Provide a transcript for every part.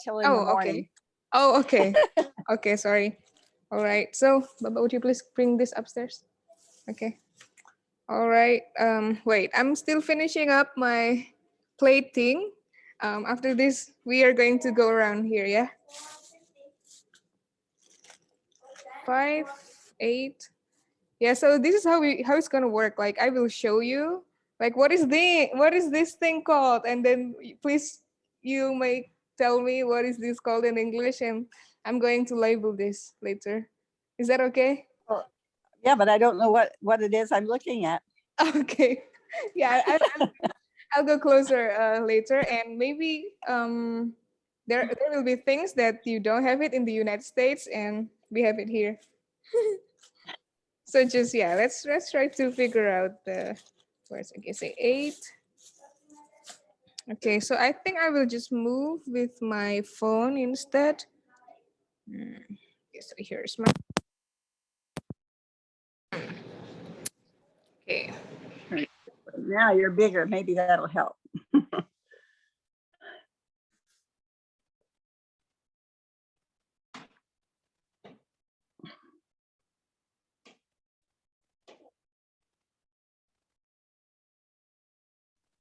till in the Oh, morning. okay. Oh, okay. Okay, sorry. All right. So, Baba, would you please bring this upstairs? Okay. All right. Wait, I'm still finishing up my plating. After this, we are going to go around here, yeah? 5, 8. Yeah, so this is how it's gonna work. Like I will show you like what is this thing called, and then please you may tell me what is this called in English, and I'm going to label this later. Is that okay? Well, yeah, but I don't know what it is I'm looking at. Okay. Yeah, I'll go closer later, and maybe there will be things that you don't have it in the United States, and we have it here. So just yeah, let's try to figure out the words. Okay, say 8. Okay, so I think I will just move with my phone instead. Okay, so here's my. Okay. Now you're bigger. Maybe that'll help.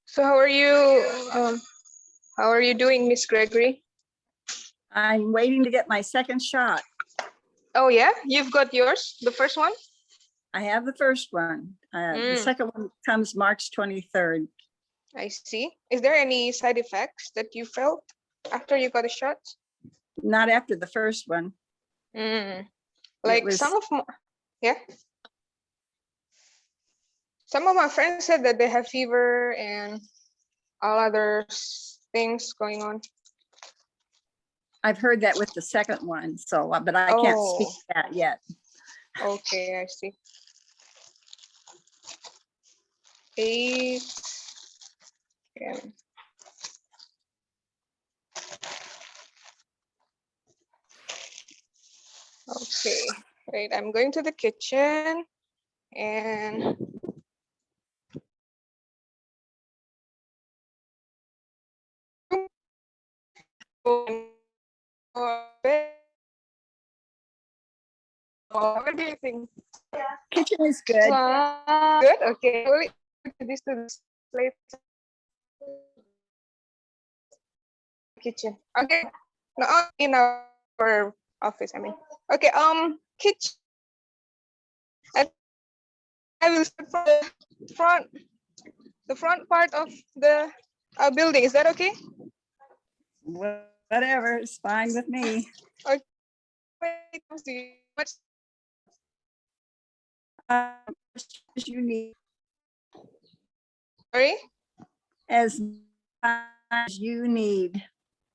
So how are you? How are you doing, Miss Gregory? I'm waiting to get my second shot. Oh yeah, you've got yours, the first one. I have the first one. The second one comes March 23rd. I see. Is there any side effects that you felt after you got a shot? Not after the first one. Like some of my, yeah. Some of my friends said that they have fever and all other things going on. I've heard that with the second one, so but I can't speak to that yet. Okay, I see. 8. Yeah. Okay, wait, I'm going to the kitchen and what do you think? Kitchen is good. Good, okay. We'll do this to this plate. Kitchen. Okay. No, in our office, I mean. Okay, kitchen. I will start from the front part of the building. Is that okay? Whatever, it's fine with me. Okay. As you need. Sorry? As much as you need.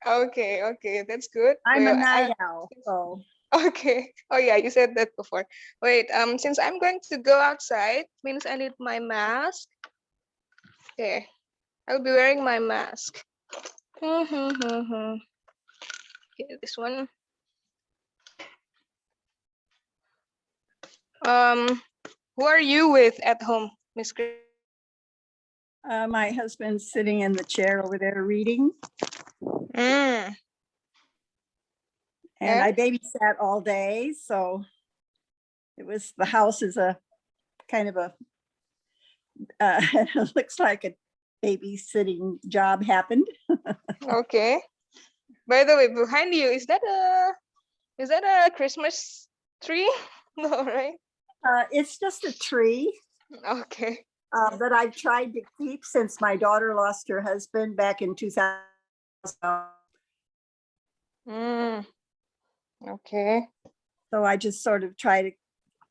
Okay, okay, that's good. I'm a night owl, so. Okay. Oh yeah, you said that before. Wait, since I'm going to go outside, means I need my mask. Okay, I'll be wearing my mask. Okay, this one. Who are you with at home, Miss Grace? My husband's sitting in the chair over there reading. And I babysat all day, so the house is a kind of a, it looks like a babysitting job happened. Okay. By the way, behind you, is that a Christmas tree? No, right? It's just a tree. Okay. That I've tried to keep since my daughter lost her husband back in 2000. Okay. So I just sort of try to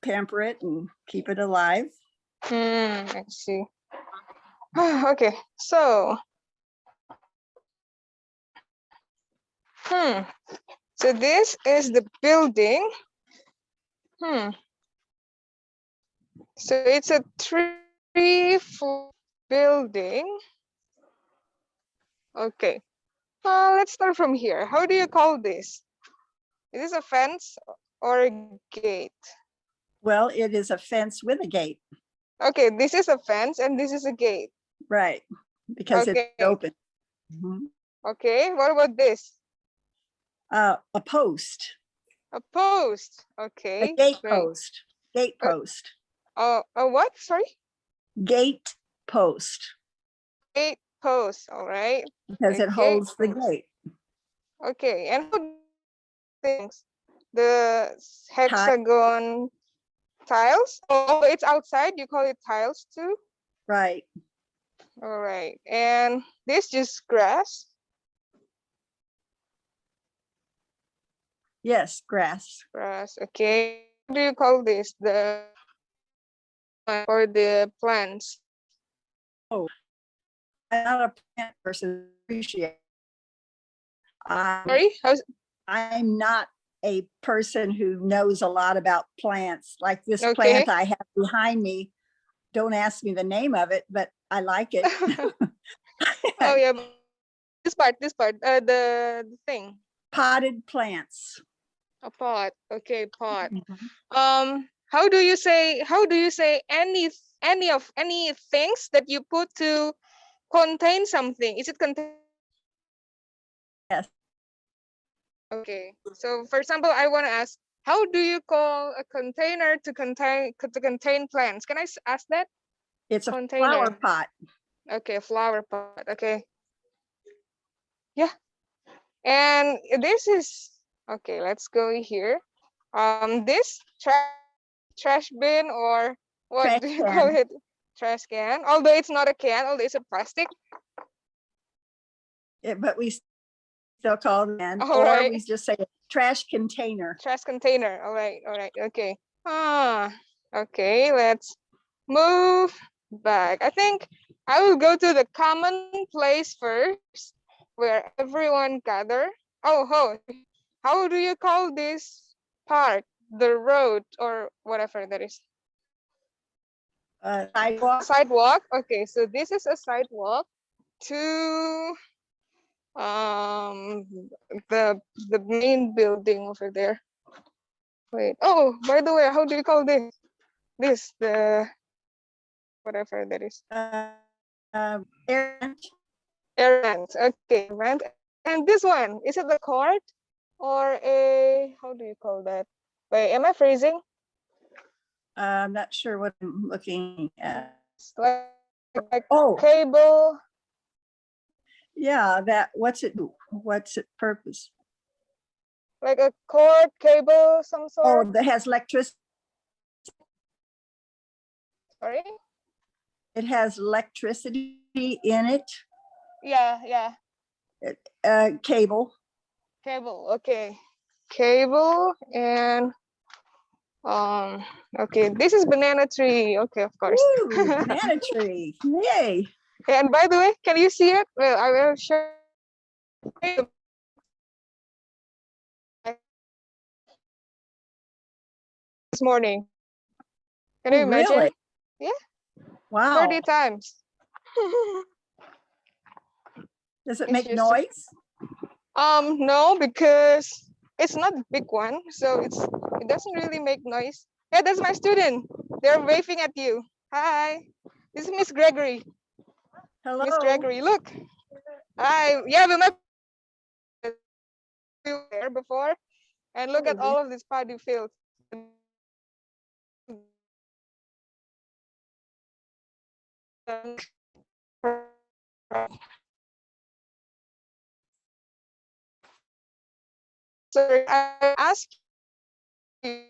pamper it and keep it alive. I see. Okay, so so this is the building. So it's a 3-floor building. Okay. Let's start from here. How do you call this? Is this a fence or a gate? Well, it is a fence with a gate. Okay, this is a fence and this is a gate. Right, because it's open. Okay, what about this? A post. A post. A Okay. gate Great. post. Gate post. A what? Sorry. Gate post. Gate post. All right. Because A it holds the post. gate. Okay. And how things? The hexagon tiles. Oh, it's outside. You call it tiles too. Right. All right. And this just grass. Yes, grass. Grass. Okay. What do you call this? The or the plants? Oh, I'm not a plant person. Appreciate. Sorry. I'm not a person who knows a lot about plants. Like this Okay. plant I have behind me. Don't ask me the name of it, but I like it. Oh yeah. This part. The thing. Potted plants. A pot. Okay, pot. How do you say any things that you put to contain something? Is it contain? Yes. Okay. So for example, I want to ask, how do you call a container to contain plants? Can I ask that? It's a Container. flower pot. Okay, flower pot. Okay. Yeah. And this is okay, let's go here. This trash bin, or what Trash do you call can. it? Trash can. Although it's not a can, although it's a plastic. But we still call them, All or right. we just say trash container. Trash container. All right. Okay. Okay, let's move back. I think I will go to the common place first, where everyone gather. Oh, how do you call this part? The road or whatever that is. Sidewalk. Sidewalk. Okay, so this is a sidewalk to the main building over there. Wait. Oh, by the way, how do you call this? The whatever that is. Air. Errand. Okay, rent. And this one, is it the court or a, how do you call that? Wait, am I phrasing? I'm not sure what I'm looking at. It's like Oh, cable. yeah, that, what's its purpose? Like a cord, cable, some sort. Oh, that has electricity. Sorry? It has electricity in it. Yeah. Cable. Cable, okay. Cable and okay, this is banana tree. Okay, of course. Ooh, banana tree. Yay. And by the way, can you see it? Well, I will show you this morning. Can you imagine? Really? Yeah. Wow. 30 times. Does it It's make just noise? no, because it's not a big one, so it doesn't really make noise. Yeah, that's my student. They're waving at you. Hi. This is Miss Gregory. Hello. Miss Gregory, look. Hi. Yeah, we met there before. And look at all of these paddy fields. So I ask you,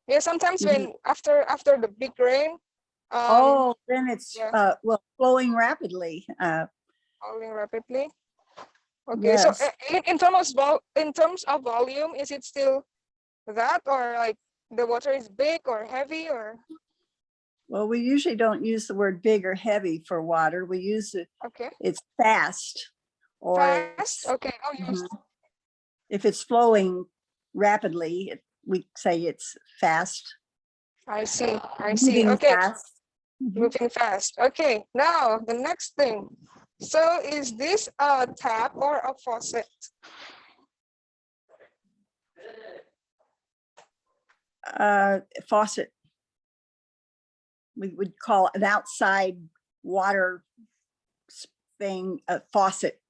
yeah, sometimes when after the big rain, then it's yeah. well, flowing rapidly. Falling rapidly. Okay, so Yes. in terms of volume, is it still that, or like the water is big or heavy, or? Well, we usually don't use the word big or heavy for water. We use it. Okay. It's fast, or Fast. Okay. Oh, if it's flowing rapidly, we say it's fast. I see. Moving Okay. fast. Moving fast. Okay, now the next thing. So is this a tap or a faucet? Faucet. We would call an outside water thing a faucet.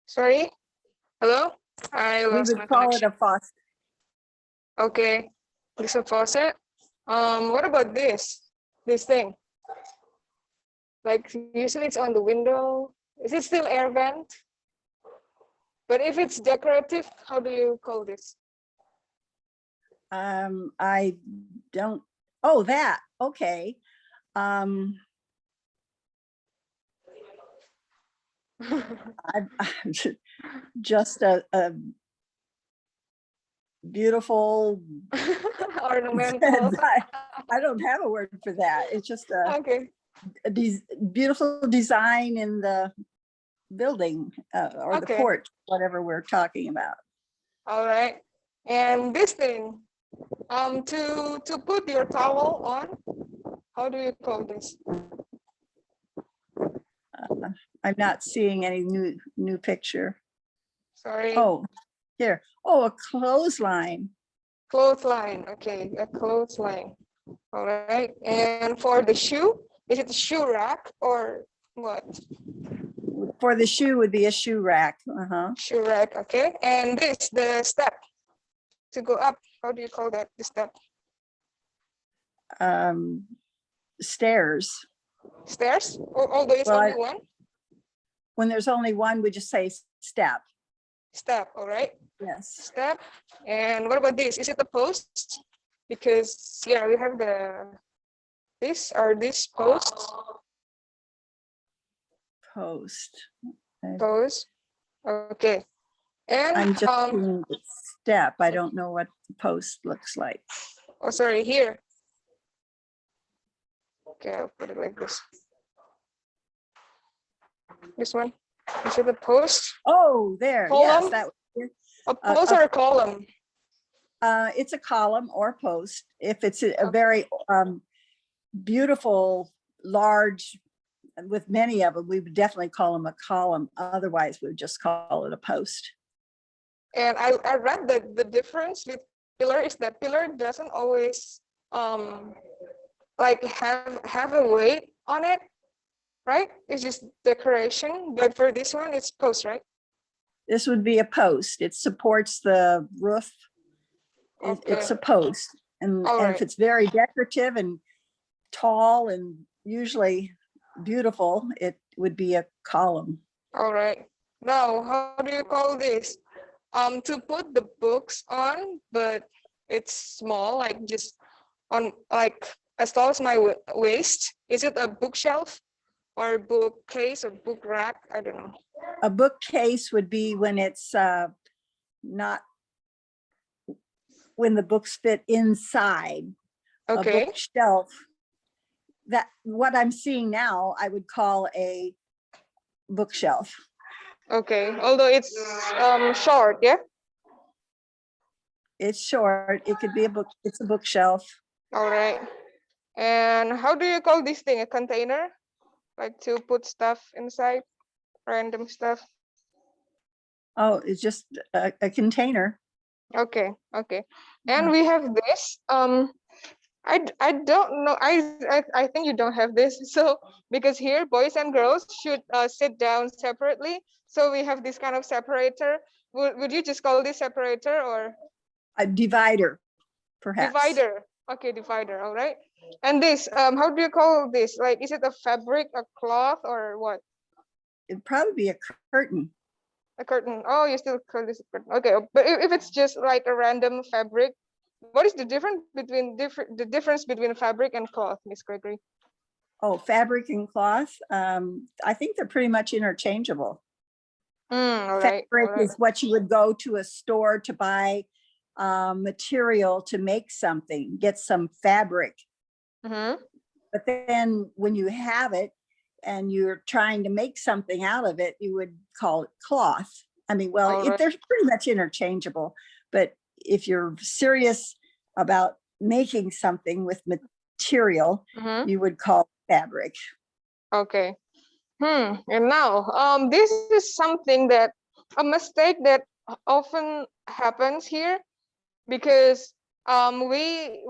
Sorry? Hello? I We lost my would call it connection. a faucet. Okay, this is a faucet. What about this? This thing? Like usually it's on the window. Is it still air vent? But if it's decorative, how do you call this? I don't, oh, that, okay. I'm just a beautiful, Ornamental. I don't have a word for that. It's just Okay. a beautiful design in the building or the Okay. porch, whatever we're talking about. All right. And this thing, to put your towel on, how do you call this? I'm not seeing any new picture. Sorry. Oh, here. Oh, a clothesline. Clothesline. Okay, a clothesline. All right. And for the shoe, is it a shoe rack or what? For the shoe would be a shoe rack. Uh-huh. Shoe rack. Okay. And this, the step to go up. How do you call that? The step. Stairs. Stairs. Although it's Well, only one. When there's only one, we just say step. Step. All right. Yes. Step. And what about this? Is it a post? Because yeah, we have this post. Post. Post. Okay. And I'm just seeing the step. I don't know what the post looks like. oh, sorry, here. Okay, I'll put it like this. This one. Is it a post? Oh, there. Column? Yes, that was A post or a column? it's a column or post. If it's a very beautiful, large, with many of them, we would definitely call them a column. Otherwise, we would just call it a post. And I read that the difference with pillar is that pillar doesn't always like have a weight on it, right? It's just decoration. But for this one, it's post, right? This would be a post. It supports the roof. It's a post. And if it's very decorative and tall and usually beautiful, it would be a column. All right. Now, how do you call this? To put the books on, but it's small, like just on, like as tall as my waist. Is it a bookshelf or bookcase or book rack? I don't know. A bookcase would be when it's not, when the books fit inside. Okay. A bookshelf, that what I'm seeing now, I would call a bookshelf. Okay, although it's short, yeah? It's short. It could be a book. It's a bookshelf. All right. And how do you call this thing? A container? Like to put stuff inside, random stuff? Oh, it's just a container. Okay, okay. And we have this. I don't know. I think you don't have this. So because here boys and girls should sit down separately. So we have this kind of separator. Would you just call this separator or a divider, perhaps? Divider. Okay, divider. All right. And this, how do you call this? Like, is it a fabric, a cloth, or what? It'd probably be a curtain. A curtain. Oh, you still call this a curtain. Okay, but if it's just like a random fabric, what is the difference between fabric and cloth, Miss Gregory? Oh, fabric and cloth. I think they're pretty much interchangeable. All right. Fabric is what you would go to a store to buy material to make something, get some fabric. But then when you have it and you're trying to make something out of it, you would call it cloth. I mean, well, they're pretty much interchangeable, but if you're serious about making something with material, you would call it fabric. Okay. And now, this is something that, a mistake that often happens here, because we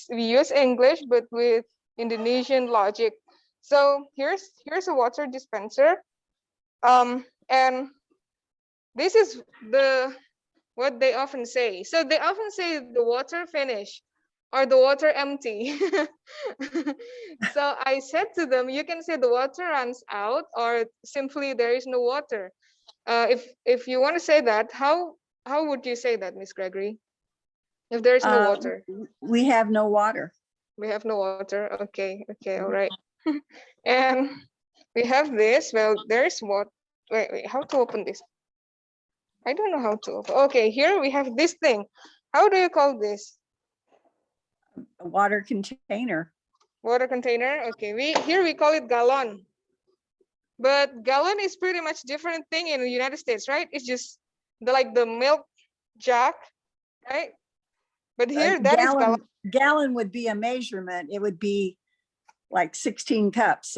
use English but with Indonesian logic. So here's a water dispenser, and this is what they often say. So they often say the water finished or the water empty. So I said to them, you can say the water runs out or simply there is no water. If you want to say that, how would you say that, Miss Gregory? If there is no water. We have no water. We have no water. Okay, all right. And we have this. Well, there's what? Wait, how to open this? I don't know how to open. Okay, here we have this thing. How do you call this? A water container. Water container. Okay, here we call it gallon. But gallon is pretty much different thing in the United States, right? It's just the milk jug, right? But here that is gallon. Gallon would be a measurement. It would be like 16 cups.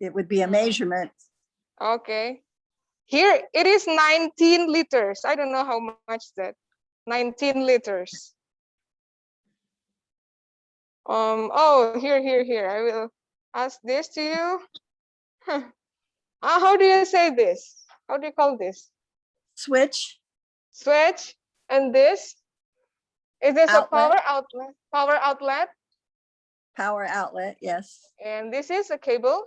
It would be a measurement. Okay. Here it is 19 liters. I don't know how much that. 19 liters. Oh, here. I will ask this to you. How do you say this? How do you call this? Switch. Switch. And this? Is this outlet. A power outlet? Power outlet? Power outlet, yes. And this is a cable?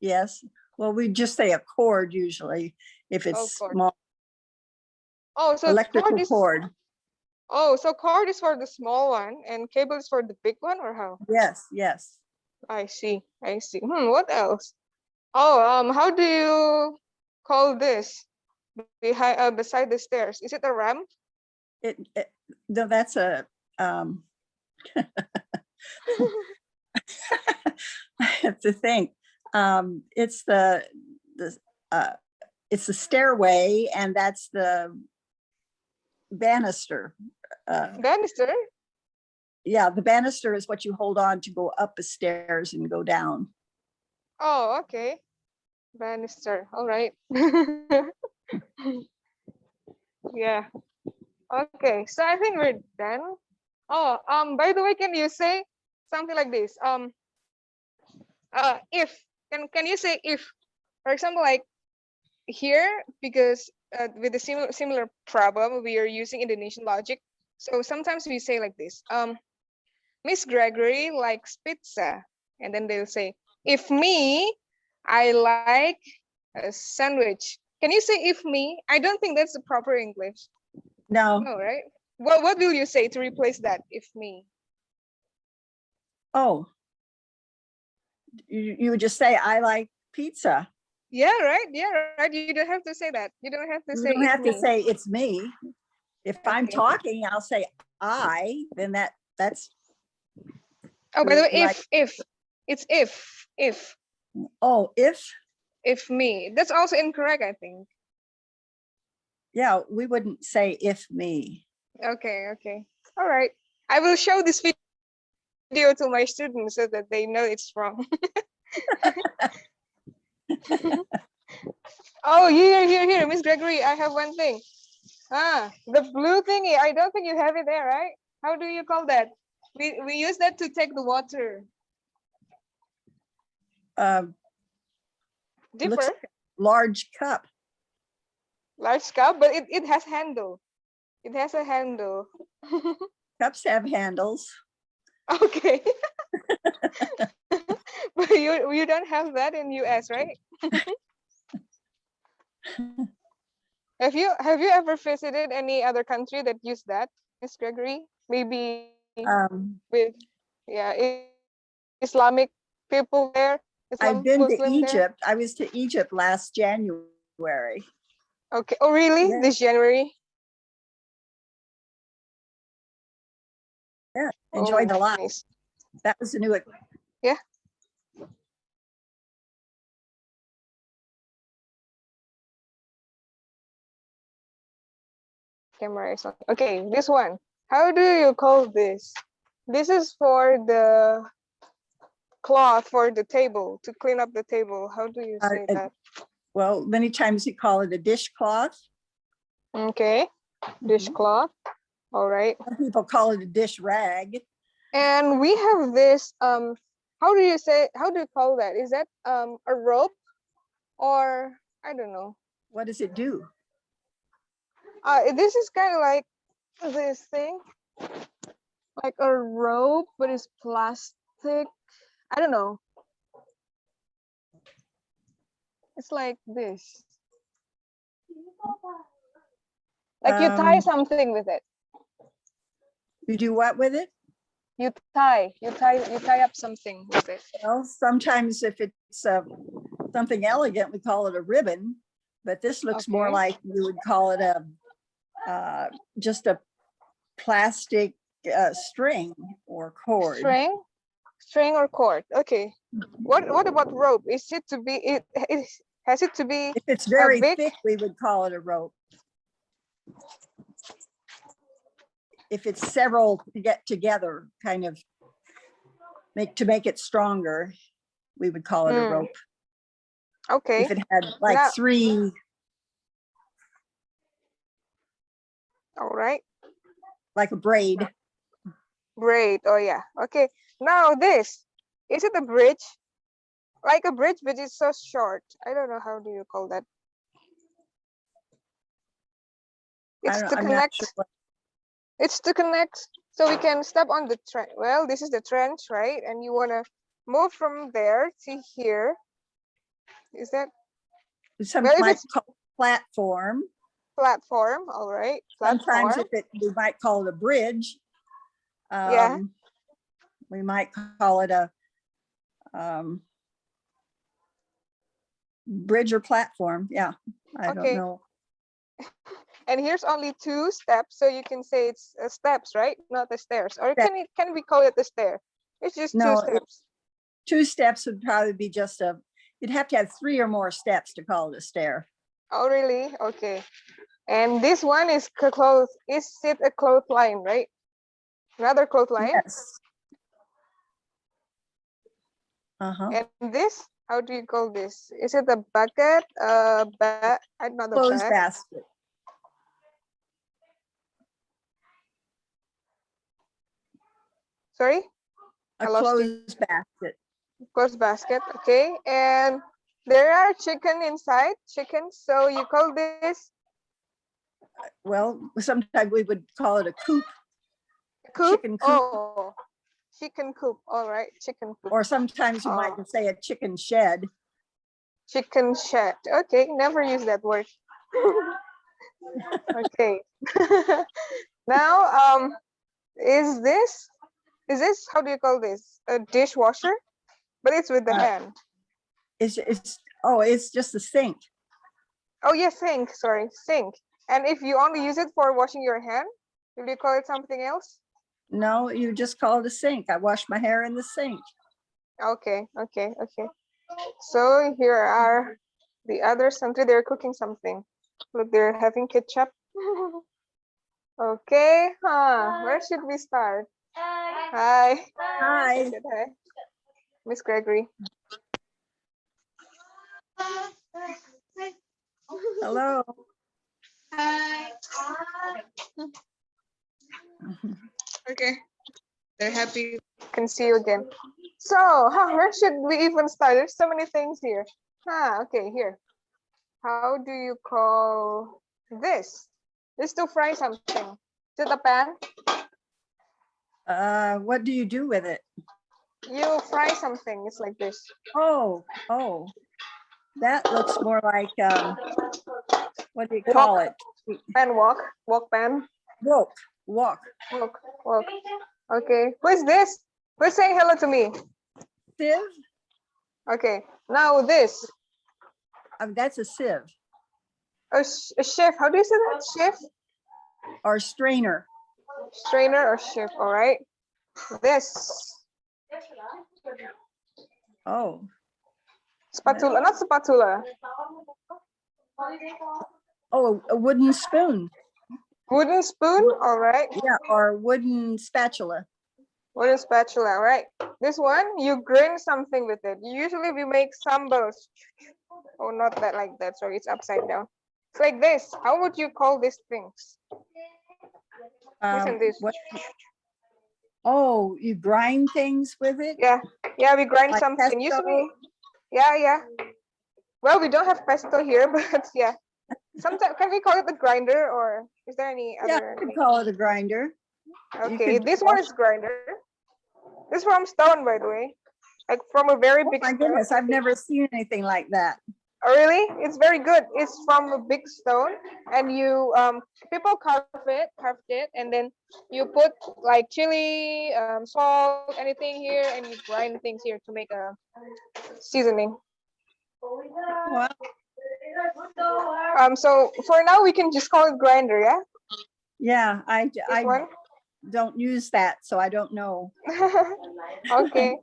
Yes. Well, we just say a cord usually if it's small. Oh, so electrical cord. Oh, so cord is for the small one and cable is for the big one, or how? Yes. I see. What else? Oh, how do you call this beside the stairs? Is it a ramp? No, that's a I have to think. It's the stairway, and that's the banister. Banister? Yeah, the banister is what you hold on to go up the stairs and go down. Oh, okay. Banister. All right. Yeah. Okay. So I think we're done. Oh, by the way, can you say something like this? If can you say if, for example, like here, because with a similar problem, we are using Indonesian logic. So sometimes we say like this. Miss Gregory likes pizza, and then they'll say, if me, I like a sandwich. Can you say if me? I don't think that's the proper English. No. No, right? What will you say to replace that, if me? Oh, you would just say, I like pizza. Yeah, right. You don't have to say that. You don't have to say. You don't have to say it's me. If I'm talking, I'll say I. Then that's. Oh, by the way, if it's if. Oh, if me. That's also incorrect, I think. Yeah, we wouldn't say if me. Okay. All right. I will show this video to my students so that they know it's wrong. Oh, here, Miss Gregory, I have one thing. The blue thingy, I don't think you have it there, right? How do you call that? We use that to take the water. Dipper? Looks large cup. Large cup, but it has handle. It has a handle. Cups have handles. Okay. But you don't have that in US, right? Have you ever visited any other country that used that, Miss Gregory? Maybe with Islamic people there. I've been to Egypt. I was to Egypt last January. Okay. Oh, really? Yeah. This January? Yeah, enjoyed it a lot. Nice. That was a new. Yeah. Camera is on. Okay, this one. How do you call this? This is for the cloth for the table, to clean up the table. How do you say that? Well, many times you call it a dishcloth. Okay, dishcloth. All right. Some people call it a dish rag. And we have this, how do you call that? Is that a rope, or I don't know. What does it do? This is kind of like this thing, like a rope, but it's plastic. I don't know. It's like this. Like you tie something with it. You do what with it? You tie up something with it. Well, sometimes if it's something elegant, we call it a ribbon, but this looks more like you would call it a just a plastic string or cord. String or cord. Okay. What about rope? Is it to be? Has it to be? If it's very big? thick, we would call it a rope. If it's several to get together, kind of to make it stronger, we would call it a rope. Okay. If it had like now, 3. All right. Like a braid. Braid. Oh yeah. Okay. Now this, is it a bridge? Like a bridge, but it's so short. I don't know, how do you call that? It's to connect. Sure. It's to connect, so we can step on the trench. Well, this is the trench, right? And you want to move from there to here. Is that? Sometimes call it platform. Platform, all right. Platform. Sometimes we might call it a bridge. Yeah. We might call it a bridge or platform. Yeah, I don't know. And here's only 2 steps, so you can say it's steps, right? Not the stairs. Or can we call it the stair? It's just 2 steps. 2 steps would probably be just you'd have to have 3 or more steps to call it a stair. Oh, really? Okay. And this one is is it a clothesline, right? Another clothesline? Yes. And this, how do you call this? Is it a bucket? Not a clothes basket. Sorry? A clothes basket. Clothes basket, okay. And there are chicken inside, chickens. So you call this? Well, sometimes we would call it a coop. Coop? Chicken coop. Oh, chicken coop. All right, chicken coop. Or sometimes you might say a chicken shed. Chicken shed. Okay, never use that word. Okay. Now, is this, how do you call this? A dishwasher? But it's with the hand. It's just a sink. Oh yeah, sink. Sorry, sink. And if you only use it for washing your hand, will you call it something else? No, you just call it a sink. I wash my hair in the sink. Okay. So here are the other something. They're cooking something. Look, they're having ketchup. Okay. Where should we start? Hi. Hi. Hi. Miss Gregory. Hello. Hi. Okay. They're happy. Can see you again. So, where should we even start? There's so many things here. Okay, here. How do you call this? This to fry something. Is it a pan? What do you do with it? You fry something. It's like this. Oh, that looks more like what do you call it? Pan wok pan. Wok. Okay. Who is this? Who's saying hello to me? Sieve. Okay. Now this. That's a sieve. A chef. How do you say that? Chef? Or strainer. Strainer or chef. All right. This Oh, spatula, not spatula. oh, a wooden spoon. Wooden spoon. All right. Yeah, or wooden spatula. Wooden spatula. All right. This one, you grind something with it. Usually we make sambals. Oh, not that like that. Sorry, it's upside down. It's like this. How would you call these things? Listen this. What? Oh, you grind things with it? Yeah, yeah, we grind Like something. pesto? Usually, yeah. Well, we don't have pesto here, but yeah. Sometimes can we call it a grinder, or is there any Yeah, other? you could call it a grinder. Okay, this one is grinder. This is from stone, by the way, like from a very Oh big my stone. goodness, I've never seen anything like that. Oh, really? It's very good. It's from a big stone, and you people carved it, and then you put like chili, salt, anything here, and you grind things here to make a seasoning. Wow. So for now we can just call it grinder, yeah? Yeah, I This one? don't use that, so I don't know. Okay.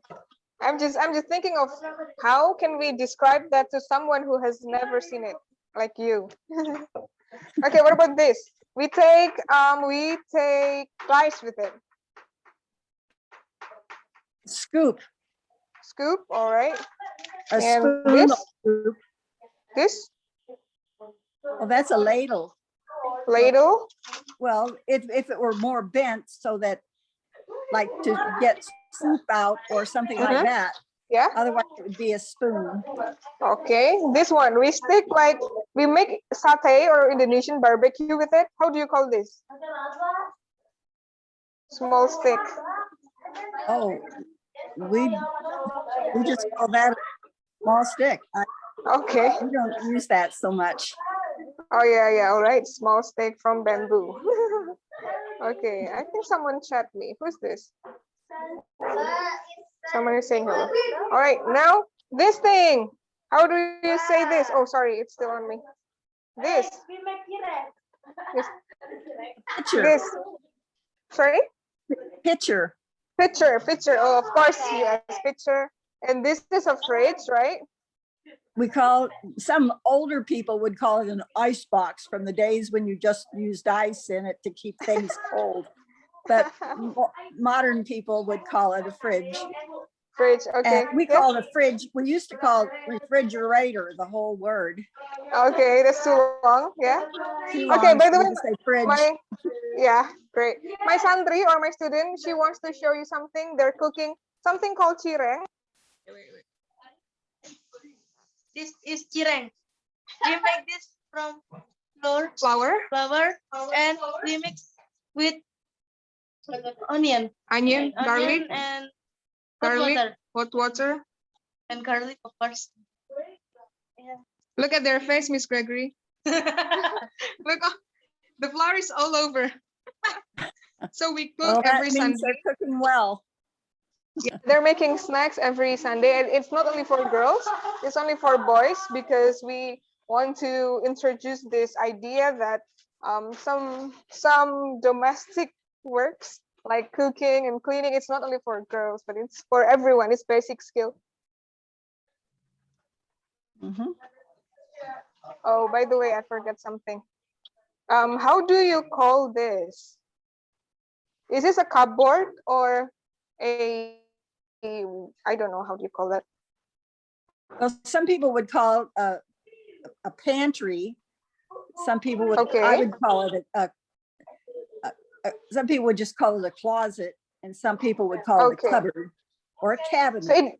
I'm just thinking of how can we describe that to someone who has never seen it, like you. Okay, what about this? We take rice with it. Scoop. Scoop, all right. A And spoon. this Oh, that's a ladle. ladle. Well, if it were more bent so that like to get soup out or something like that. Yeah. Otherwise it would be a spoon. Okay, this one we stick like we make satay or Indonesian barbecue with it. How do you call this? Small stick. Oh, we just call that a small stick. Okay. We don't use that so much. Oh yeah. All right, small stick from bamboo. Okay, I think someone chat me. Who's this? Someone is saying hello. All right, now this thing. How do you say this? Oh, sorry, it's still on me. This. Pitcher. This. Sorry? Pitcher. Pitcher. Oh, of course, yes, pitcher. And this is a fridge, right? We call, some older people would call it an ice box from the days when you just used ice in it to keep things cold. But modern people would call it a fridge. Fridge, okay. And we call it a fridge. We used to call it refrigerator, the whole word. Okay, that's too long, yeah. Too long, Okay, by the so we way, just say fridge. yeah, great. My sandri or my student, she wants to show you something. They're cooking something called cireng. This is cireng. We make this from flour, and we mix with onion, garlic, and hot water, and garlic, of course. Yeah. Look at their face, Miss Gregory. Look, the flour is all over. So we cook every Sunday. They're cooking well. Yeah, they're making snacks every Sunday, and it's not only for girls, it's only for boys, because we want to introduce this idea that some domestic works like cooking and cleaning, it's not only for girls, but it's for everyone. It's basic skill. Oh, by the way, I forgot something. How do you call this? Is this a cupboard or a I don't know, how do you call that? Well, some people would call it a pantry. Some people would, Okay. I would call it some people would just call it a closet, and some people would call it a cupboard or a cabinet. So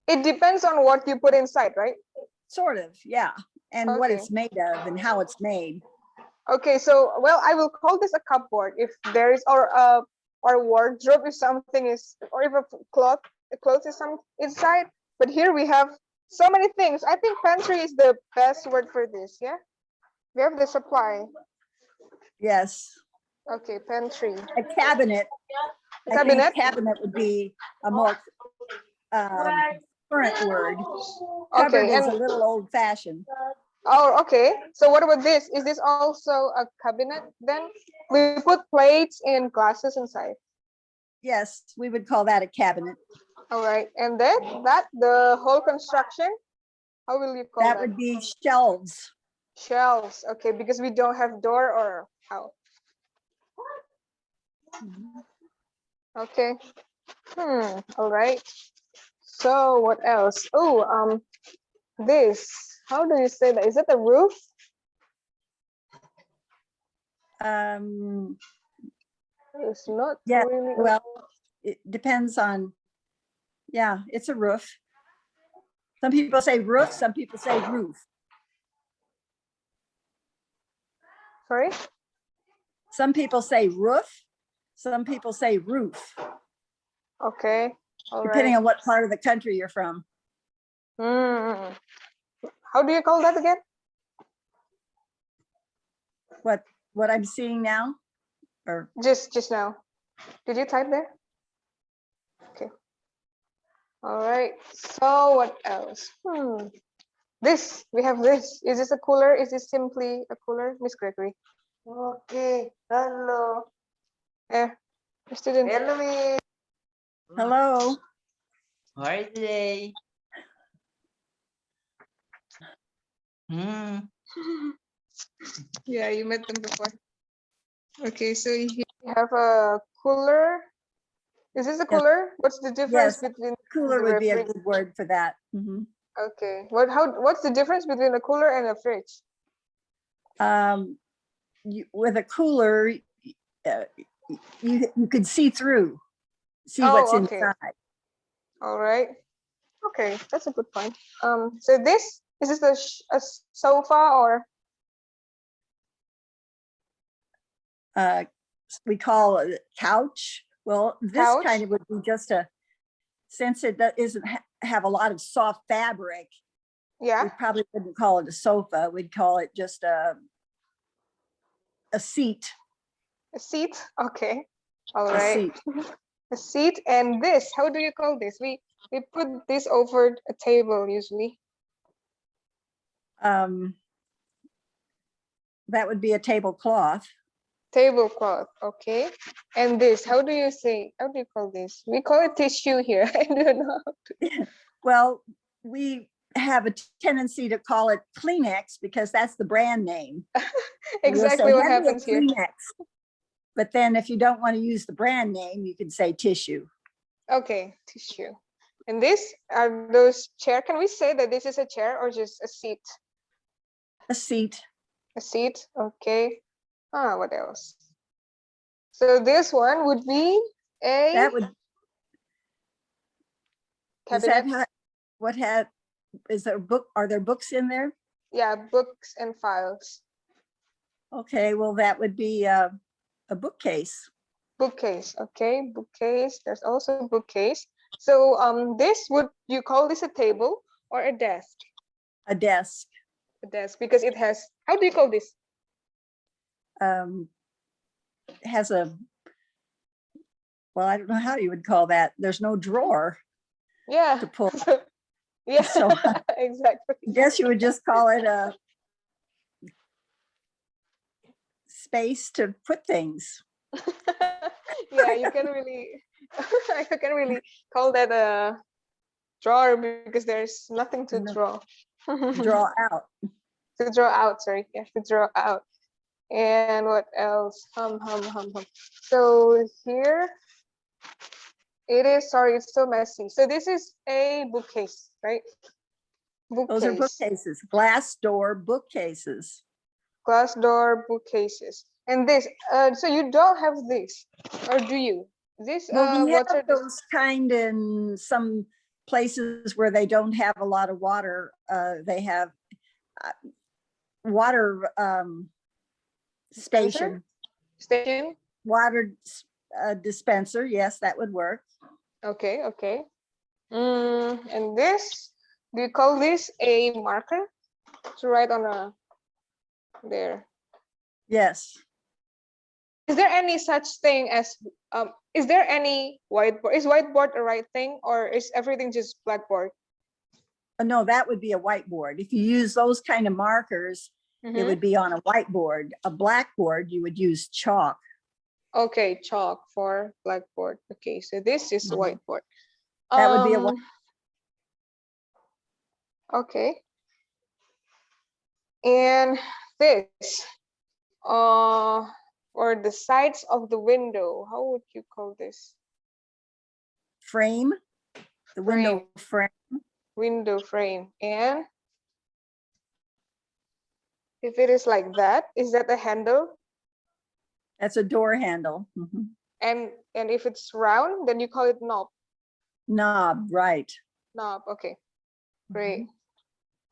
it depends on what you put inside, right? Sort of, yeah. And what it's made of and how it's made. Okay, so, well, I will call this a cupboard if there is, or wardrobe if something is, or if a clothes is some inside. But here we have so many things. I think pantry is the best word for this, yeah? We have the supply. Yes. Okay, pantry. A cabinet. I think cabinet would be a more current word. Cupboard is a little old fashioned. Oh, okay. So what about this? Is this also a cabinet then? We put plates and glasses inside. yes, we would call that a cabinet. All right. And then the whole construction, how will you call That that? would be shelves. Shelves. Okay, because we don't have door or how? Okay. All right. So what else? Oh, this. How do you say that? Is it a roof? It's not Yeah, really. well, it depends on, yeah, it's a roof. Some people say roof, some people say roof. Sorry? Some people say roof, some people say roof, Okay. All depending right. on what part of the country you're from. How do you call that again? What I'm seeing now, or Just now. Did you type there? Okay. All right. So what else? This, we have this. Is this a cooler? Is this simply a cooler, Miss Gregory? Okay, hello. Student. Hello, Miss. hello, How are you today? Yeah, you met them before. Okay, so you have a cooler. Is this a cooler? What's the difference yes, between cooler the would be a refri- good word for that. Mhm. Okay. What's the difference between a cooler and a fridge? With a cooler, you could see through, see Oh, what's okay. inside. All right. Okay, that's a good point. So this is this a sofa or We call it a couch. Well, this couch? kind of would be just since it doesn't have a lot of soft fabric, we Yeah, probably wouldn't call it a sofa. We'd call it just a seat, a seat. Okay. All a right. seat. A seat and this. How do you call this? We put this over a table usually. That would be a tablecloth. Tablecloth. Okay. And this. How do you say? How do you call this? We call it tissue here. I don't know. Well, we have a tendency to call it Kleenex because that's the brand name. We'll say, Exactly what "Hand me a happens here. Kleenex." But then if you don't want to use the brand name, you can say tissue. Okay, tissue. And this are those chair. Can we say that this is a chair or just a seat? A seat. A seat. Okay. What else? So this one would be a That would, is that cabinet. what had, is there a book, are there books in there? Yeah, books and files. Okay, well, that would be a bookcase. Bookcase. Okay, bookcase. There's also a bookcase. So this would you call this a table or a desk? A desk. A desk because it has. How do you call this? Has a, well, I don't know how you would call that. There's no drawer Yeah. to pull. Yeah. So Exactly. I guess you would just call it a space to put things. Yeah, you can really you can really call that a drawer because there's nothing to No. draw. Draw out. To draw out, sorry. Yeah, to draw out. And what else? So here it is, sorry, it's so messy. So this is a bookcase, right? Those are Bookcase. bookcases, glass door bookcases. Glass door bookcases. And this, so you don't have this, or do you? This, Well, we what's have our those kind in some places where they don't have a lot of water. They have water station, station? water dispenser. Yes, that would work. Okay, okay. And this, do you call this a marker to write on a there? Yes. Is there any such thing as is there any whiteboard? Is whiteboard a right thing or is everything just blackboard? No, that would be a whiteboard. If you use those kind of markers, it would be on a whiteboard. A blackboard, you would use chalk. Okay, chalk for blackboard. Okay, so this is whiteboard. That would be a Okay. And this, or the sides of the window. How would you call this? frame, the window frame. Window frame. And if it is like that, is that a handle? That's a door handle. Mhm. And if it's round, then you call it knob. Knob, right. Knob. Okay, great.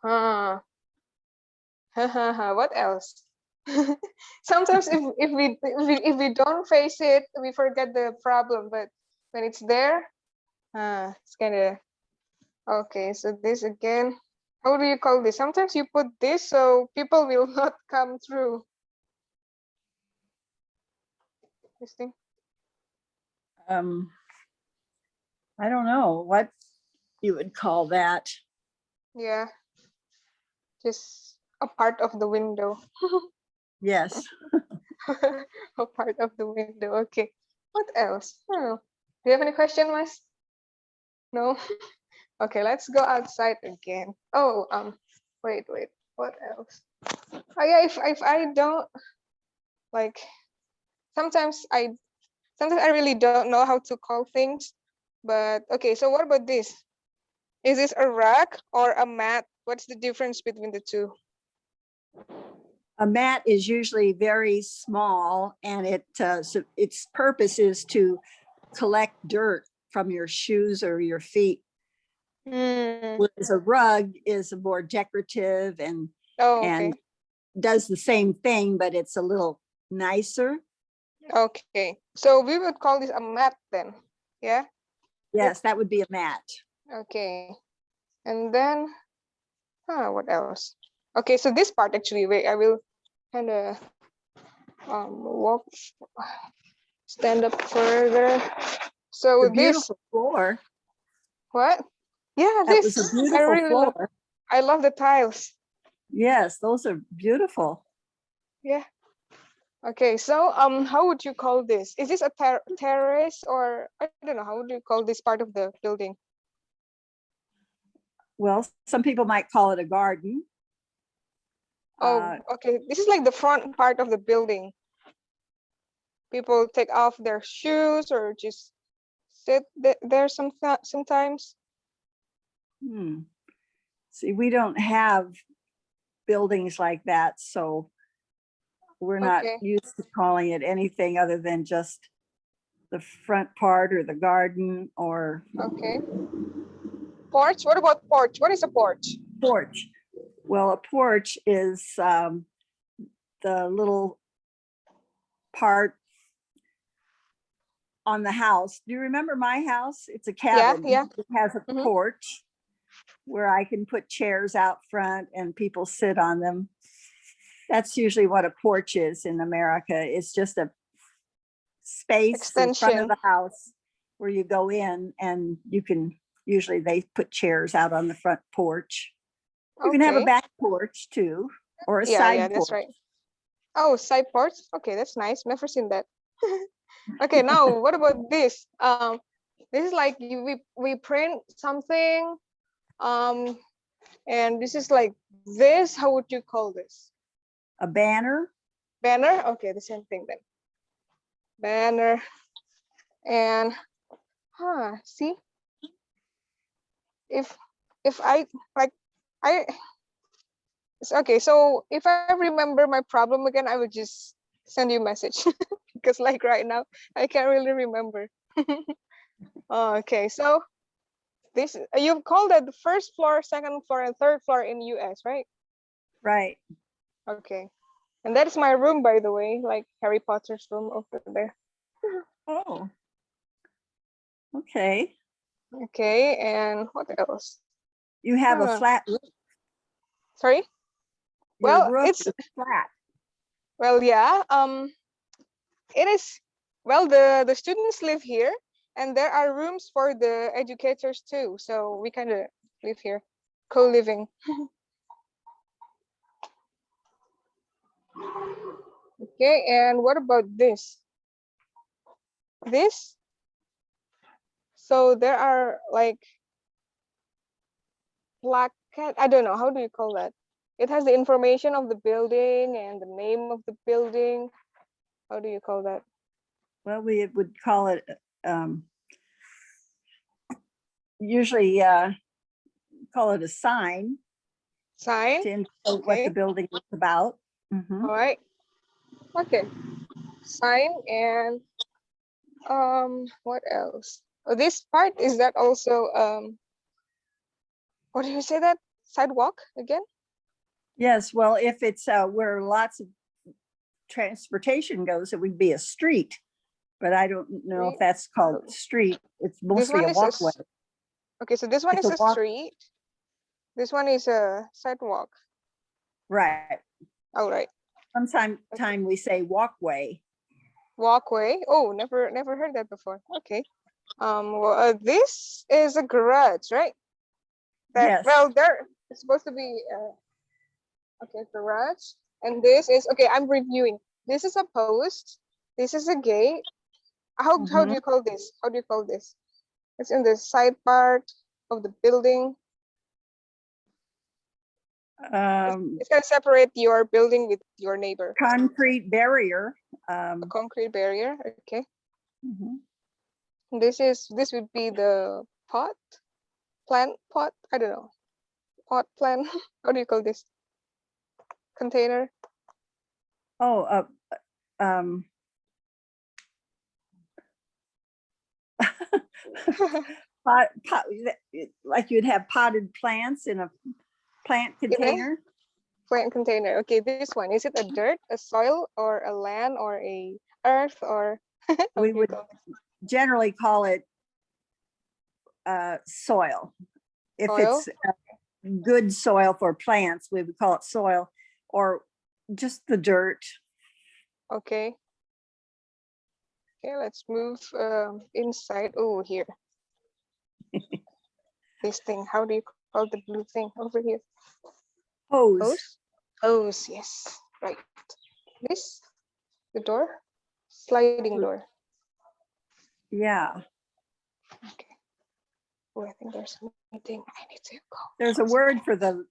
Mhm. What else? Sometimes if we don't face it, we forget the problem. But when it's there, it's kind of okay. So this again, how do you call this? Sometimes you put this so people will not come through. This thing. I don't know what you would call that. Yeah, just a part of the window. Yes. A part of the window. Okay. What else? Do you have any question, Mas? No. Okay, let's go outside again. Oh, wait. What else? Oh yeah, if I don't like, sometimes I really don't know how to call things. But okay, so what about this? Is this a rack or a mat? What's the difference between the two? A mat is usually very small, and so its purpose is to collect dirt from your shoes or your feet. Whereas a rug is a more decorative and Okay. does the same thing, but it's a little nicer. Okay, so we would call this a mat then. Yeah. Yes, that would be a mat. Okay, and then what else? Okay, so this part actually, wait, I will kind of walk, stand up further. So The this beautiful floor. what? Yeah, That this was a I beautiful really love. floor. I love the tiles. Yes, those are beautiful. Yeah. Okay, so how would you call this? Is this a terrace, or I don't know, how would you call this part of the building? Well, some people might call it a garden. Oh, okay. This is like the front part of the building. People take off their shoes or just sit there sometimes. See, we don't have buildings like that, so we're not Okay. used to calling it anything other than just the front part or the garden or Okay. Porch? What about porch? What is a porch? porch. Well, a porch is the little part on the house. Do you remember my house? It's a cabin. Yeah. It has a porch where I can put chairs out front and people sit on them. That's usually what a porch is in America. It's just a space in front of the house where you go in, and you can usually they put chairs out on the front porch. You can have a back porch too, or a side porch. That's right. Oh, side porch. Okay, that's nice. Never seen that. Okay, now what about this? This is like we print something, and this is like this. How would you call this? A banner. Banner. Okay, the same thing then. Banner. And see, if I like it's okay. So if I remember my problem again, I would just send you a message because like right now I can't really remember. Okay, so this you've called it the first floor, second floor, and third floor in US, right? Right. Okay, and that is my room, by the way, like Harry Potter's room over there. Oh, okay. Okay, and what else? You have a flat roof. Sorry. Your Well, roof it's is flat. well, yeah. It is. Well, the students live here, and there are rooms for the educators too. So we kind of live here, co-living. Okay, and what about this? this. So there are like plaque. I don't know, how do you call that? It has the information of the building and the name of the building. How do you call that? Well, we would call it, usually call it a sign Sign. to indicate what the Okay. building is about. Mhm. All right. Okay. Sign and what else? Oh, this part, is that also what do you say that? Sidewalk again? Yes, well, if it's where lots of transportation goes, it would be a street. But I don't know if Street. that's called street. It's This mostly one a is a walkway. okay, so this one It's is a a walk, street. This one is a sidewalk. right. All right. Time we say walkway. Walkway. Oh, never heard that before. Okay. Well, this is a garage, right? Yes. Well, there it's supposed to be okay, garage. And this is okay, I'm reviewing. This is a post. This is a gate. How do Mhm. you call this? How do you call this? It's in the side part of the building. It's gonna separate your building with your neighbor. Concrete barrier. A concrete barrier. Okay. Mhm. This would be the plant pot. I don't know. Pot plant. How do you call this? Container. Oh, um, like you'd have potted plants in a plant In a container. plant container. Okay, this one, is it a dirt, a soil, or a land, or a earth, or how We do you would call it? generally call it soil. If Soil? it's good soil for plants, we would call it soil, or just the dirt. Okay. Okay, let's move inside. Oh, here. This thing. How do you call the blue thing over here? Hose. Hose? Hose, yes. Right. This? The door? Sliding door. Yeah. Okay. Oh, I think there's something I need to go. There's a word for the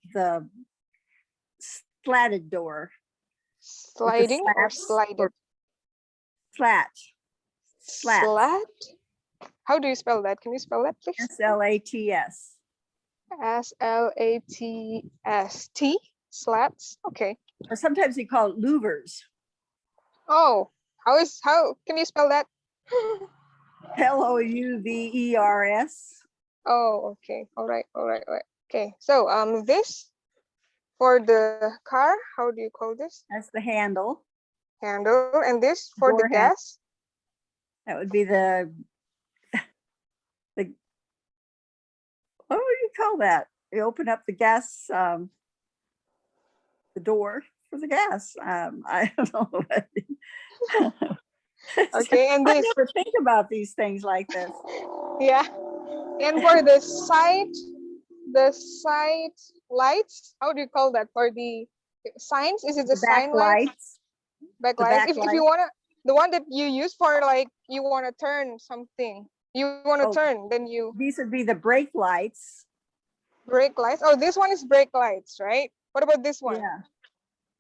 slatted door. Sliding or slats slided? Slat. Slat? How do you spell that? Can you spell that, please? S-L-A-T-S. S-L-A-T-S-T? Slats? Okay. Or sometimes we call it louvers. Oh, how can you spell that? L-O-U-V-E-R-S. Oh, okay. All right. Okay. So this for the car, how do you call this? That's the handle. Handle. And this for the Door handle. gas? That would be the what would you call that? You open up the gas, the door for the gas. I don't know. Okay, and I this. never think about these things like this. Yeah. And for the side lights, how do you call that? For the signs, is it the sign lights? Backlights. If you wanna, the one that you use for like you wanna turn something, you wanna turn, then you. These would be the brake lights. Brake lights. Oh, this one is brake lights, right? What about this one? Yeah.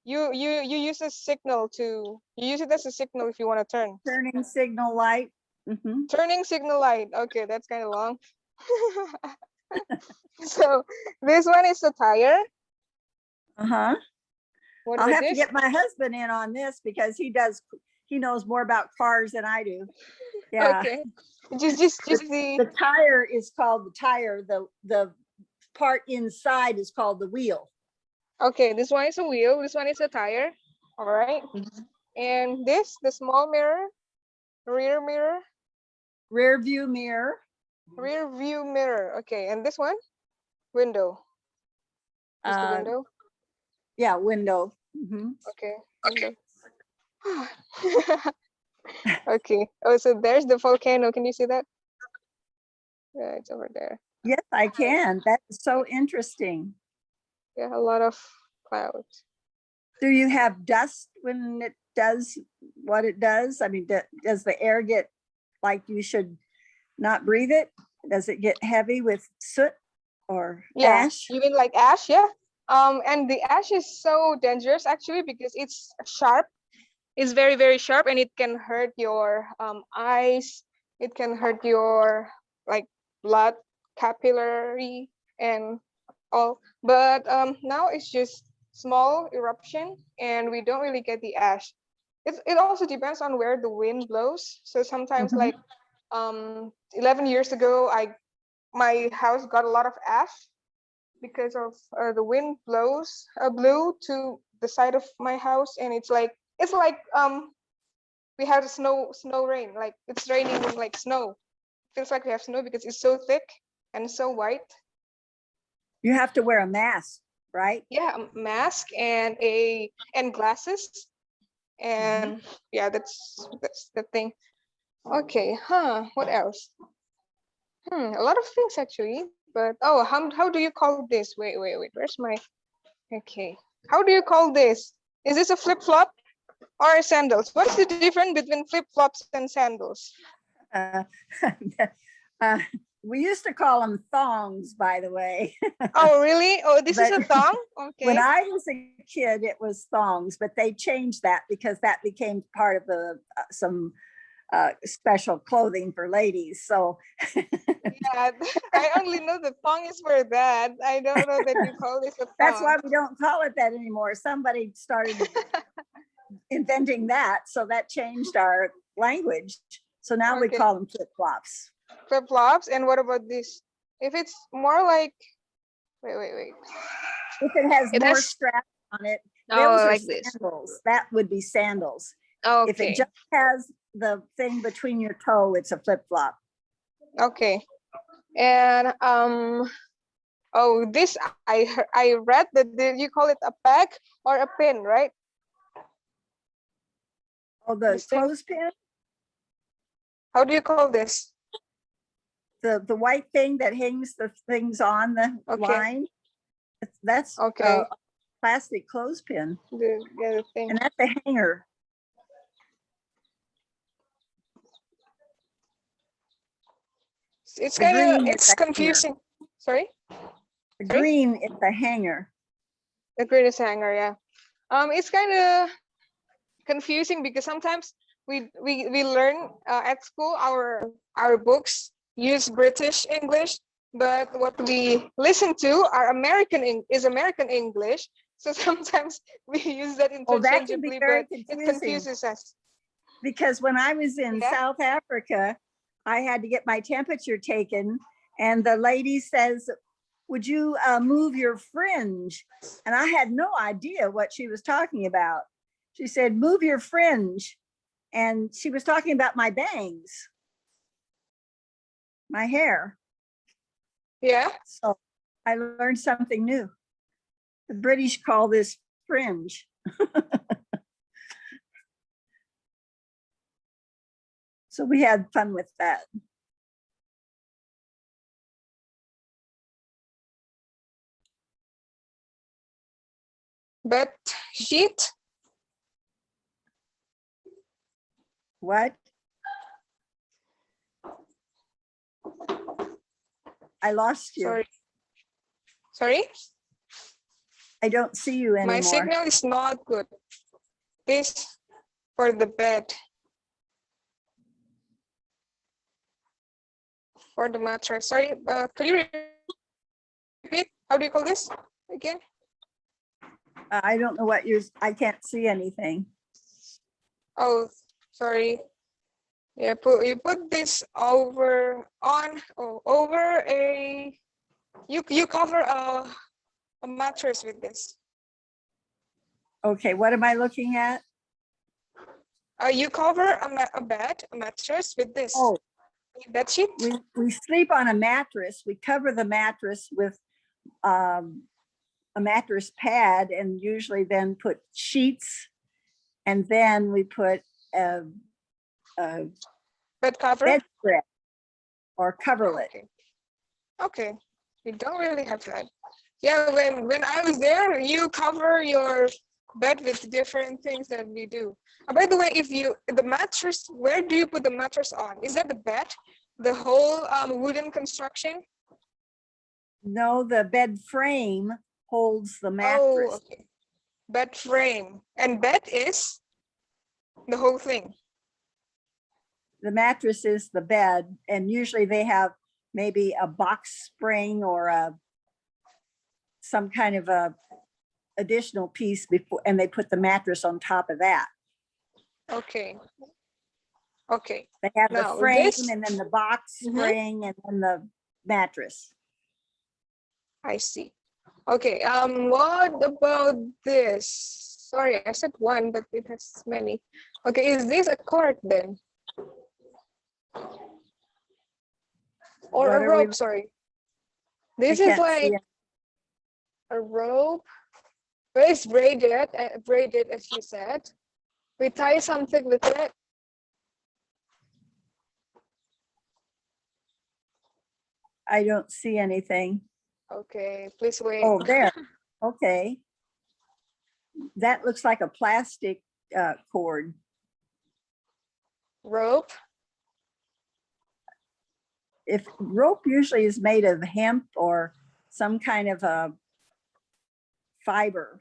You use a signal to. You use it as a signal if you want to turn. Turning signal light. Mm-hmm. Turning signal light. Okay, that's kind of long. So this one is a tire. Uh-huh. What I'll about have to this? get my husband in on this because he knows more about cars than I do. Yeah. Okay. Just The tire is called the tire. The part inside is called the wheel. Okay, this one is a wheel. This one is a tire. All right. Mm-hmm. And this, the small mirror, rear mirror. Rear view mirror. Rear view mirror. Okay, and this one, window. Just the window. Yeah, window. Mm-hmm. Okay, window. Okay. Oh, so there's the volcano. Can you see that? Yeah, it's over there. Yes, I can. That is so interesting. Yeah, a lot of clouds. Do you have dust when it does what it does? I mean, does the air get like you should not breathe it? Does it get heavy with soot or Yeah, ash? you mean like ash? Yeah. And the ash is so dangerous actually because it's sharp. It's very, very sharp, and it can hurt your eyes. It can hurt your like blood capillary and all. But now it's just small eruption, and we don't really get the ash. It also depends on where the wind blows. So sometimes Mhm. like 11 years ago, my house got a lot of ash because of the wind blew to the side of my house, and it's like we have a snow rain, like it's raining like snow. Feels like we have snow because it's so thick and so white. You have to wear a mask, right? Yeah, a mask and glasses, and yeah, that's the thing. Okay, what else? A lot of things actually, but oh, how do you call this? Wait, where's my, okay, how do you call this? Is this a flip-flop or sandals? What's the difference between flip-flops and sandals? Uh, uh, we used to call them thongs, by the way. Oh, really? Oh, this is But a thong? when Okay. I was a kid, it was thongs, but they changed that because that became part of the some special clothing for ladies. So Yeah, I only know the thong is for that. I don't know that you call this a that's why thong. we don't call it that anymore. Somebody started inventing that, so that changed our language. So now we Okay. call them flip flops. Flip-flops. And what about this? If it's more like, wait. If it has It more has, straps on it, oh, those are like this. sandals. That would be sandals. If it Okay. just has the thing between your toe, it's a flip flop. Okay. And oh, this I read that you call it a peg or a pin, right? Oh, the This thing. clothespin, How do you call this? the white thing that hangs the things on the Okay. line. That's Okay. a plastic clothespin, The other thing. and that's a hanger. It's The kind of, green is it's the hanger. confusing. Sorry? The Sorry? green is the hanger. The greatest hanger, yeah. It's kind of confusing because sometimes we learn at school our books use British English, but what we listen to are American English. So sometimes we use that Oh, that can be interchangeably, very but it confusing confuses us. because when I was in Yeah. South Africa, I had to get my temperature taken, and the lady says, "Would you move your fringe?" And I had no idea what she was talking about. She said, "Move your fringe," and she was talking about my bangs, my hair. Yeah. So I learned something new. The British call this fringe. So we had fun with that. Bed sheet. What? I lost you. Sorry. I don't see you anymore. My signal is not good. This for the bed. For the mattress. Sorry, could you repeat? How do you call this again? I don't know what you're, I can't see anything. Oh, sorry. Yeah, you put this over a, you cover a mattress with this. Okay, what am I looking at? You cover a mattress with this. Oh, Bed sheet. we sleep on a mattress. We cover the mattress with a mattress pad, and usually then put sheets, and then we put a Bed cover. bedspread or coverlet. Okay. We don't really have that. Yeah, when I was there, you cover your bed with different things that we do. By the way, if you the mattress, where do you put the mattress on? Is that the bed, the whole wooden construction? No, the bed frame holds the Oh, mattress. okay. Bed frame and bed is the whole thing. The mattress is the bed, and usually they have maybe a box spring or some kind of a additional piece before, and they put the mattress on top of that. Okay. Okay. They have Now, the frame this- and then the box Mhm. spring and then the mattress. I see. Okay. What about this? Sorry, I said one, but it has many. Okay, is this a cord then? Or What a are we- rope, sorry. I This is can't see like it. a rope, but it's braided as you said. We tie something with it. I don't see anything. Okay, please wait. Oh, there. Okay. That looks like a plastic cord. Rope. If rope usually is made of hemp or some kind of a fiber.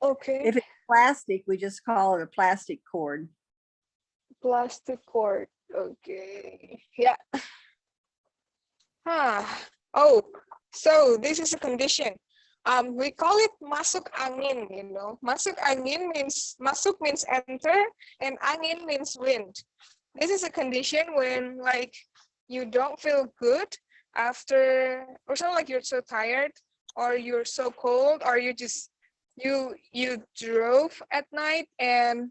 Okay. If it's plastic, we just call it a plastic cord. Plastic cord. Okay. Yeah. Oh, so this is a condition. We call it masuk angin, you know. Masuk angin means, masuk means enter and angin means wind. This is a condition when like you don't feel good after, or something like you're so tired or you're so cold or you just, you drove at night and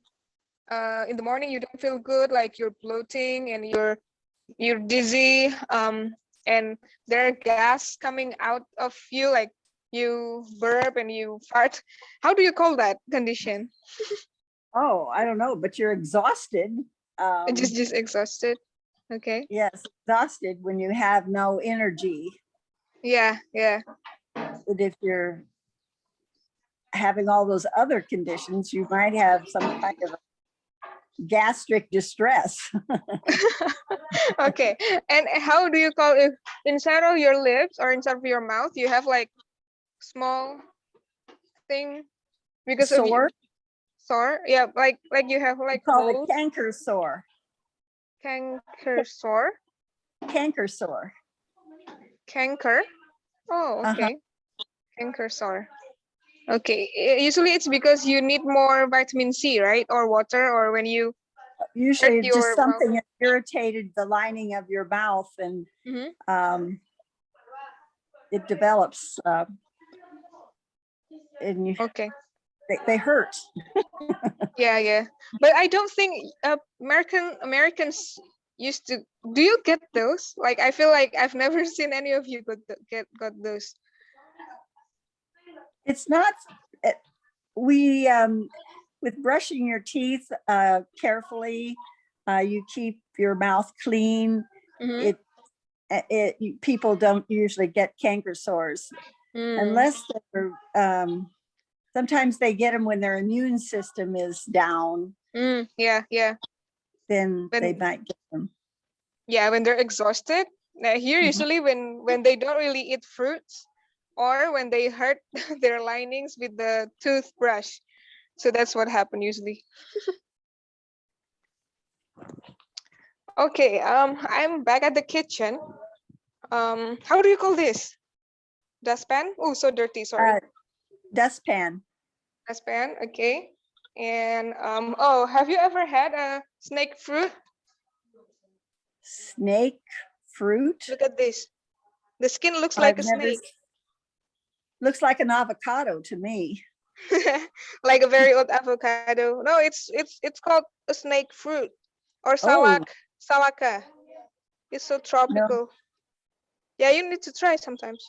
in the morning you don't feel good, like you're bloating and you're dizzy, and there are gas coming out of you, like you burp and you fart. How do you call that condition? Oh, I don't know, but you're exhausted. Just exhausted. Okay. Yes, exhausted when you have no energy. Yeah. But if you're having all those other conditions, you might have some kind of gastric distress. Okay. And how do you call it? Inside of your lips or inside of your mouth, you have like small thing because of Sore, sore. Yeah, like you have like call it holes. canker sore. Canker sore. Canker sore. Canker. Oh, Uh-huh. okay. Canker sore. Okay. Usually it's because you need more vitamin C, right? Or water, or when you Usually hurt it's just your mouth. something that irritated the lining of your mouth and Mhm. it develops and you, Okay. they hurt. Yeah. But I don't think Americans used to. Do you get those? Like I feel like I've never seen any of you got those. It's not, we, with brushing your teeth carefully, you keep your mouth clean. Mhm. People don't usually get canker sores unless they're, sometimes they get them when their immune system is down, Yeah. then they When- might get them. Yeah, when they're exhausted. Here, Mhm. usually when they don't really eat fruits, or when they hurt their linings with the toothbrush. So that's what happened usually. Okay, I'm back at the kitchen. How do you call this? Dustpan? Oh, so dirty, sorry. Dustpan. Dustpan, okay. And oh, have you ever had a snake fruit? Snake fruit. Look at this. The skin looks I've like a never snake. Looks like an avocado to me. Like a very old avocado. No, it's called a snake fruit or Oh. salaka. It's so tropical. Yeah, you need to try sometimes.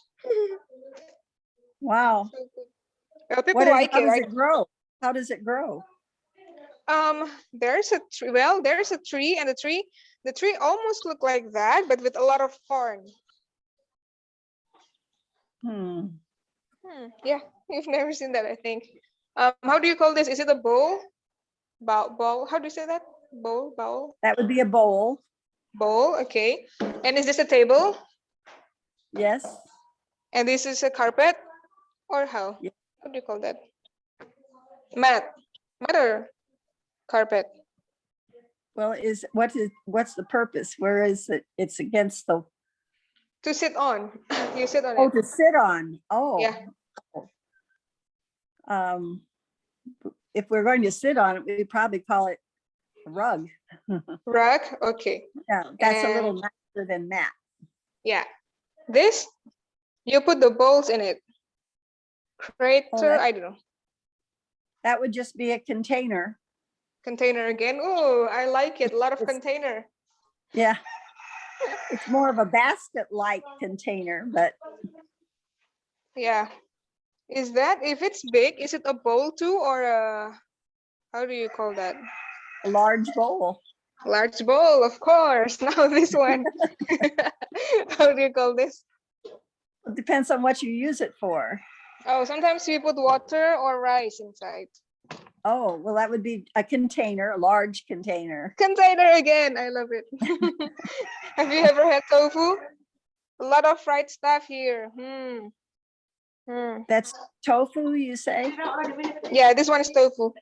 Wow. So good. People like How it, does right? it grow? How does it grow? There's a tree. Well, there's a tree, and the tree almost look like that, but with a lot of thorn. Yeah, you've never seen that, I think. How do you call this? Is it a bowl? Bowl? How do you say that? Bowl? That would be a bowl. Bowl, okay. And is this a table? Yes. And this is a carpet? Or how? Yeah. What do you call that? Mat. Mat or carpet? Well, what's the purpose? Where is it? It's against the, To sit on. You sit on oh, it. to sit on. Oh. Yeah. If we're going to sit on it, we'd probably call it a rug. Rug, okay. Yeah, that's a little And- nicer than that. Yeah. This, you put the bowls in it. Crater, that- I don't know. That would just be a container. Container again. Oh, I like it. A lot of It's- container. Yeah. It's more of a basket-like container, but Yeah. Is that, if it's big, is it a bowl too or a, how do you call that? a large bowl. Large bowl, of course. Now this one. How do you call this? It depends on what you use it for. Oh, sometimes we put water or rice inside. Oh, well, that would be a container, a large container. Container again. I love it. Have you ever had tofu? A lot of fried stuff here. That's tofu, you say? Yeah, this one is tofu.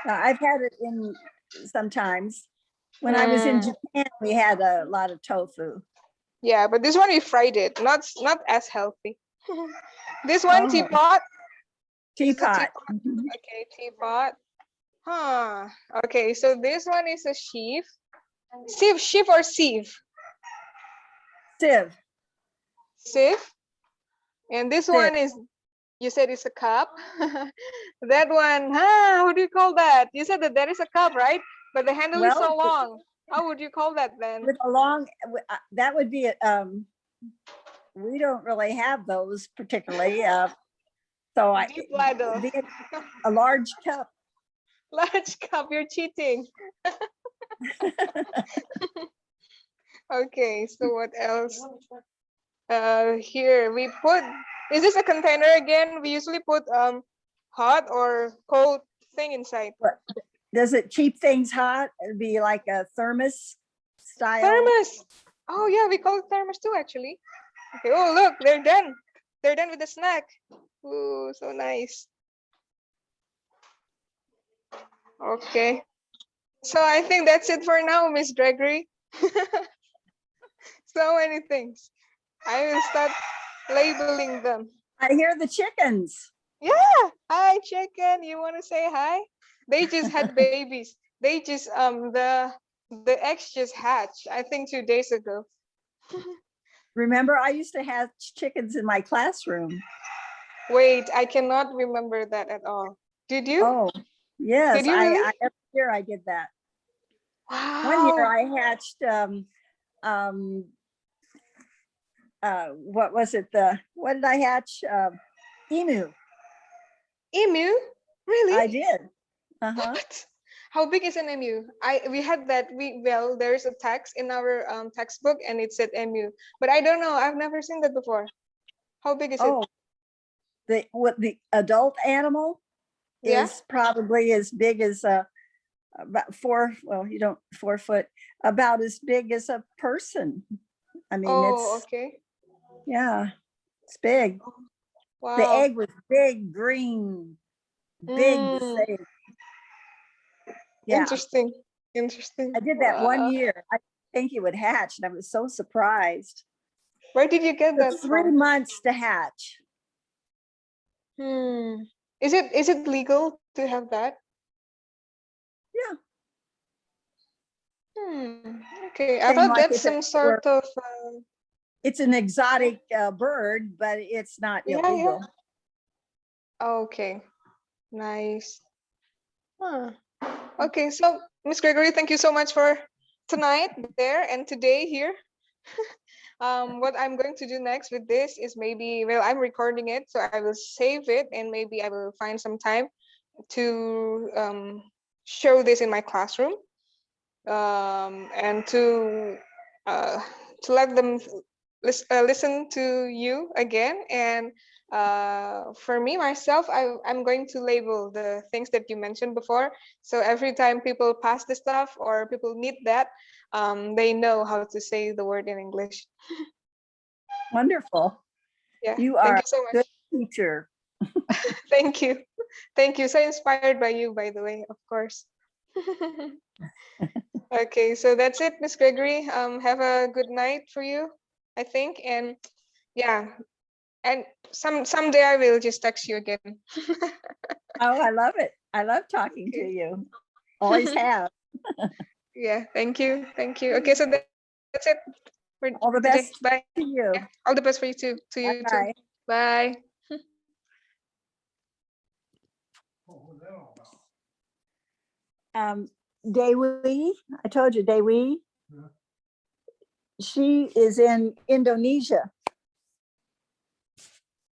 I've had it in sometimes. When I was in Japan, we had a lot of tofu. Yeah, but this one we fried it. Not as healthy. This one, Oh. teapot. Is the Teapot. teapot. Okay, teapot. Huh. Okay, so this one is a sheaf. Sheaf or sieve? Sieve. Sieve. And this Sieve. one is, you said it's a cup. That one, how do you call that? You said that is a cup, right? But the handle is so Well, long. How would you call that then? With a long, that would be, we don't really have those particularly. So Deep ladle. a large cup. Large cup, you're cheating. Okay, so what else? Here we put, is this a container again? We usually put hot or cold thing inside. Does it keep things hot? It'd be like a thermos style. Thermos. Oh yeah, we call it thermos too actually. Okay, oh look, they're done. They're done with the snack. Ooh, so nice. Okay. So I think that's it for now, Miss Gregory. So many things. I will start labeling them. I hear the chickens. Yeah. Hi, chicken. You want to say hi? They just had babies. They just the eggs just hatched, I think 2 days ago. Remember, I used to have chickens in my classroom. Wait, I cannot remember that at all. Did you? Oh, yes. Did you really? Every year I did that. Wow. One year I hatched, what was it? What did I hatch? Emu. Emu? Really? I did. Uh-huh. What? How big is an emu? We had that. Well, there's a text in our textbook and it said emu, but I don't know. I've never seen that before. How big is it? Oh, the adult animal Yeah. is probably as big as about 4 foot, about as big as a person. I mean, Oh, it's, okay. yeah, it's big. Wow. The egg was big, green, big to Mm. say. Yeah, Interesting. Interesting. I did that Wow. one year. I think it would hatch, and I was so surprised. Where did you get It that took 3 from? months to hatch. Is it legal to have that? Yeah. Okay, I Same thought like that's if it some sort of It's an exotic bird, but it's not Yeah, illegal. okay. Nice. Huh. Okay, so Miss Gregory, thank you so much for tonight there and today here. What I'm going to do next with this is maybe, well, I'm recording it, so I will save it and maybe I will find some time to show this in my classroom and to let them listen to you again. And for me, myself, I'm going to label the things that you mentioned before. So every time people pass the stuff or people need that, they know how to say the word in English. Wonderful. Yeah, You thank are you so a much. good teacher. Thank you. Thank you. So inspired by you, by the way, of course. Okay, so that's it, Miss Gregory. Have a good night for you, I think. And yeah, and someday I will just text you again. Oh, I love it. I love talking to Okay. you. Always have. Yeah, thank you. Thank you. Okay, so that's it for All the today. best Bye. to you. Yeah, all the best for you too. To you too. Bye. Bye. Dewi, I told you, Dewi, she is in Indonesia.